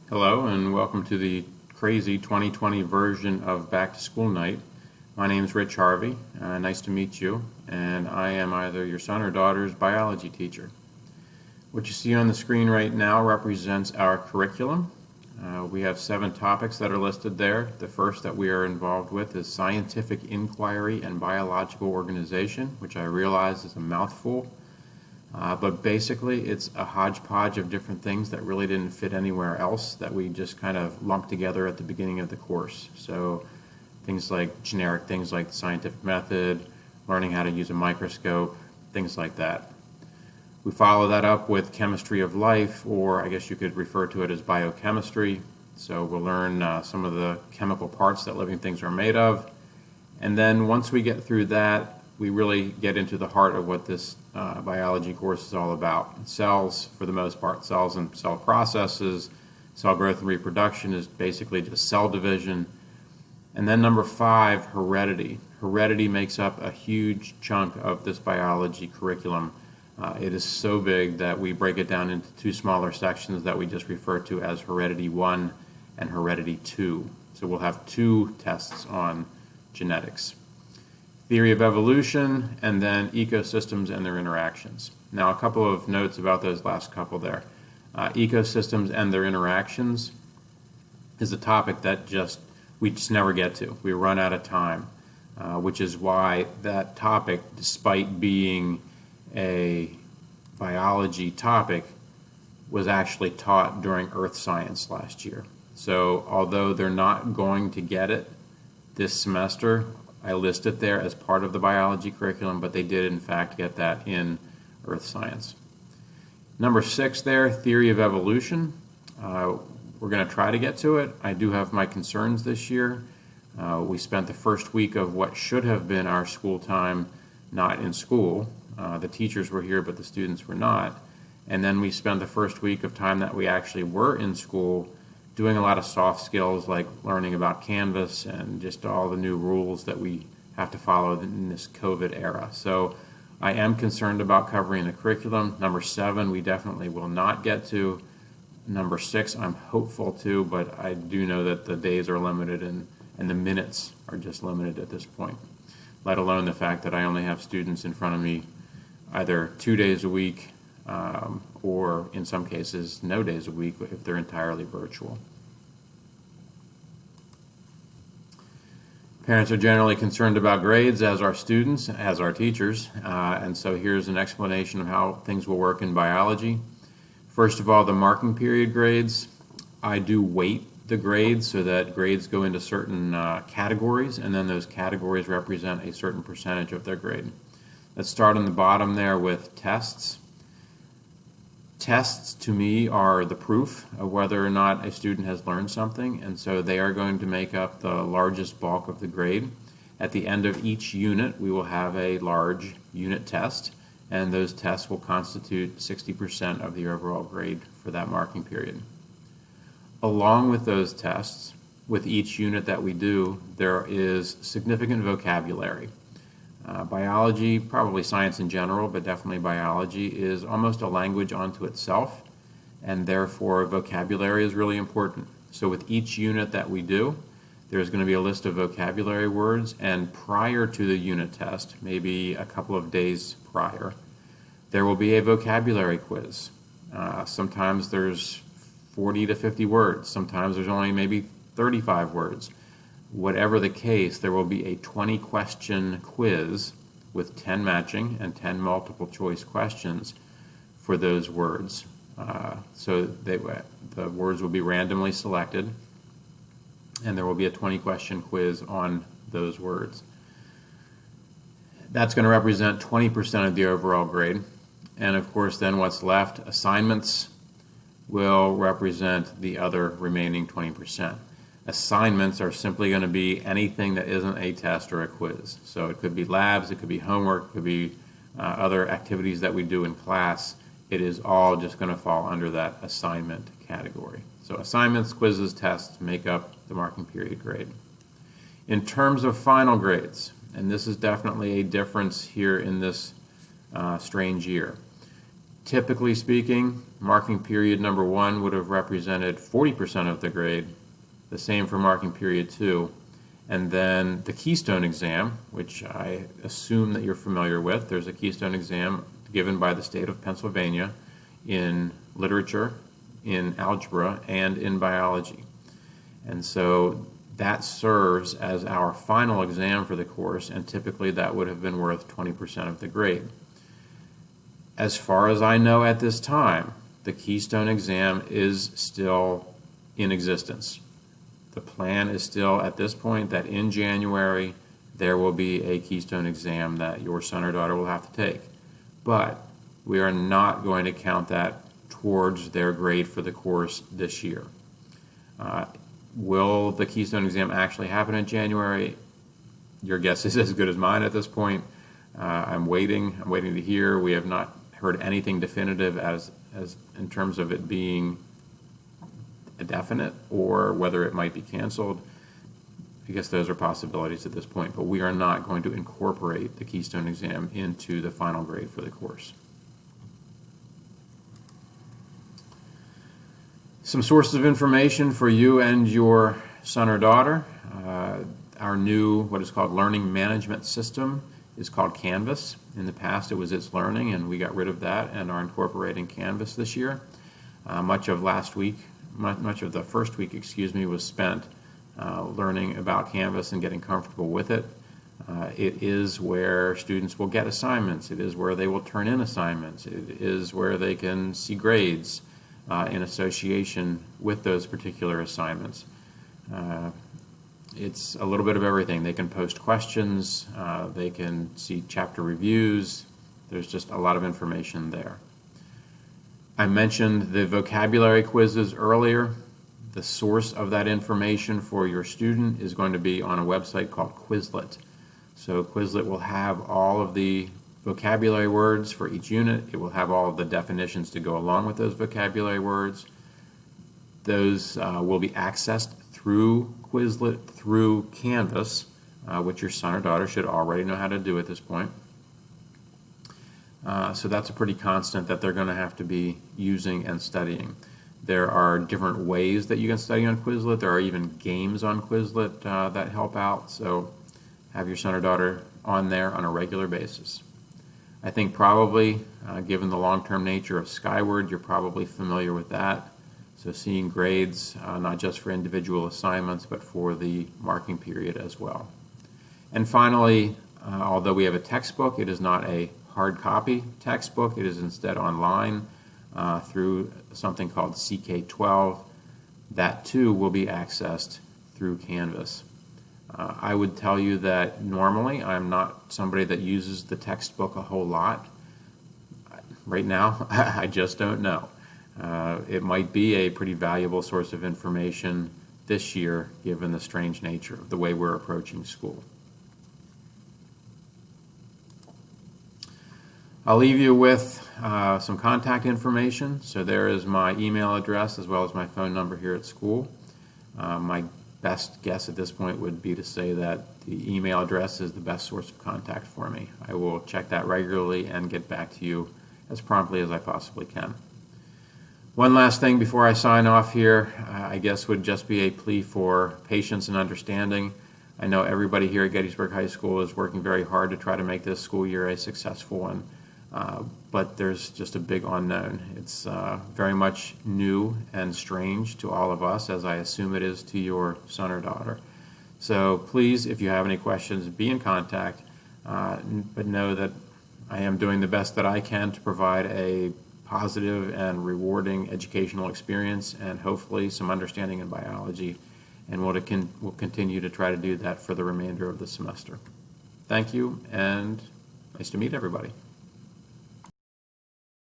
Hello and welcome to the crazy 2020 version of Back to School Night. My name is Rich Harvey. Nice to meet you, and I am either your son or daughter's biology teacher. What you see on the screen right now represents our curriculum. We have 7 topics that are listed there. The first that we are involved with is scientific inquiry and biological organization, which I realize is a mouthful. But basically it's a hodgepodge of different things that really didn't fit anywhere else that we just kind of lumped together at the beginning of the course. So things like generic things like the scientific method, learning how to use a microscope, things like that. We follow that up with chemistry of life, or I guess you could refer to it as biochemistry. So we'll learn some of the chemical parts that living things are made of. And then once we get through that, we really get into the heart of what this biology course is all about. Cells, for the most part, cells and cell processes, cell growth and reproduction is basically just cell division. And then number 5, heredity. Heredity makes up a huge chunk of this biology curriculum. It is so big that we break it down into 2 smaller sections that we just refer to as heredity 1 and heredity 2. So we'll have 2 tests on genetics. Theory of evolution, and then ecosystems and their interactions. Now, a couple of notes about those last couple there. Ecosystems and their interactions is a topic that we just never get to. We run out of time, which is why that topic, despite being a biology topic, was actually taught during Earth Science last year. So although they're not going to get it this semester, I list it there as part of the biology curriculum, but they did in fact get that in Earth Science. Number 6 there, theory of evolution. We're going to try to get to it. I do have my concerns this year. We spent the first week of what should have been our school time not in school. The teachers were here, but the students were not. And then we spent the first week of time that we actually were in school doing a lot of soft skills like learning about Canvas and just all the new rules that we have to follow in this COVID era. So I am concerned about covering the curriculum. Number 7, we definitely will not get to. Number 6, I'm hopeful to, but I do know that the days are limited and the minutes are just limited at this point, let alone the fact that I only have students in front of me either 2 days a week or in some cases no days a week if they're entirely virtual. Parents are generally concerned about grades, as are students, as are teachers, and so here's an explanation of how things will work in biology. First of all, the marking period grades. I do weight the grades so that grades go into certain categories, and then those categories represent a certain percentage of their grade. Let's start on the bottom there with tests. Tests, to me, are the proof of whether or not a student has learned something, and so they are going to make up the largest bulk of the grade. At the end of each unit, we will have a large unit test, and those tests will constitute 60% of the overall grade for that marking period. Along with those tests, with each unit that we do, there is significant vocabulary. Biology, probably science in general, but definitely biology, is almost a language unto itself, and therefore vocabulary is really important. So with each unit that we do, there's going to be a list of vocabulary words, and prior to the unit test, maybe a couple of days prior, there will be a vocabulary quiz. Sometimes there's 40 to 50 words. Sometimes there's only maybe 35 words. Whatever the case, there will be a 20-question quiz with 10 matching and 10 multiple choice questions for those words. So the words will be randomly selected, and there will be a 20-question quiz on those words. That's going to represent 20% of the overall grade. And of course, then what's left, assignments, will represent the other remaining 20%. Assignments are simply going to be anything that isn't a test or a quiz. So it could be labs, it could be homework, it could be other activities that we do in class. It is all just going to fall under that assignment category. So assignments, quizzes, tests make up the marking period grade. In terms of final grades, and this is definitely a difference here in this strange year, Typically speaking, marking period number 1 would have represented 40% of the grade, the same for marking period 2. And then the Keystone exam, which I assume that you're familiar with. There's a Keystone exam given by the state of Pennsylvania in literature, in algebra, and in biology. And so that serves as our final exam for the course, and typically that would have been worth 20% of the grade. As far as I know at this time, the Keystone exam is still in existence. The plan is still at this point that in January there will be a Keystone exam that your son or daughter will have to take. But we are not going to count that towards their grade for the course this year. Will the Keystone exam actually happen in January? Your guess is as good as mine at this point. I'm waiting to hear. We have not heard anything definitive as in terms of it being a definite or whether it might be canceled. I guess those are possibilities at this point, but we are not going to incorporate the Keystone exam into the final grade for the course. Some sources of information for you and your son or daughter. Our new, what is called learning management system is called Canvas. In the past it was It's Learning, and we got rid of that and are incorporating Canvas this year. Much of the first week, was spent learning about Canvas and getting comfortable with it. It is where students will get assignments. It is where they will turn in assignments. It is where they can see grades in association with those particular assignments. It's a little bit of everything. They can post questions, they can see chapter reviews. There's just a lot of information there. I mentioned the vocabulary quizzes earlier. The source of that information for your student is going to be on a website called Quizlet. So Quizlet will have all of the vocabulary words for each unit. It will have all of the definitions to go along with those vocabulary words. Those will be accessed through Quizlet, through Canvas, which your son or daughter should already know how to do at this point. So that's a pretty constant that they're going to have to be using and studying. There are different ways that you can study on Quizlet. There are even games on Quizlet that help out. So have your son or daughter on there on a regular basis. I think probably, given the long-term nature of Skyward, you're probably familiar with that. So seeing grades, not just for individual assignments, but for the marking period as well. And finally, although we have a textbook, it is not a hard copy textbook. It is instead online through something called CK12. That too will be accessed through Canvas. I would tell you that normally I'm not somebody that uses the textbook a whole lot. Right now, I just don't know. It might be a pretty valuable source of information this year, given the strange nature of the way we're approaching school. I'll leave you with some contact information. So there is my email address as well as my phone number here at school. My best guess at this point would be to say that the email address is the best source of contact for me. I will check that regularly and get back to you as promptly as I possibly can. One last thing before I sign off here, I guess would just be a plea for patience and understanding. I know everybody here at Gettysburg High School is working very hard to try to make this school year a successful one, but there's just a big unknown. It's very much new and strange to all of us, as I assume it is to your son or daughter. So please, if you have any questions, be in contact, but know that I am doing the best that I can to provide a positive and rewarding educational experience and hopefully some understanding in biology, and we'll continue to try to do that for the remainder of the semester. Thank you, and nice to meet everybody.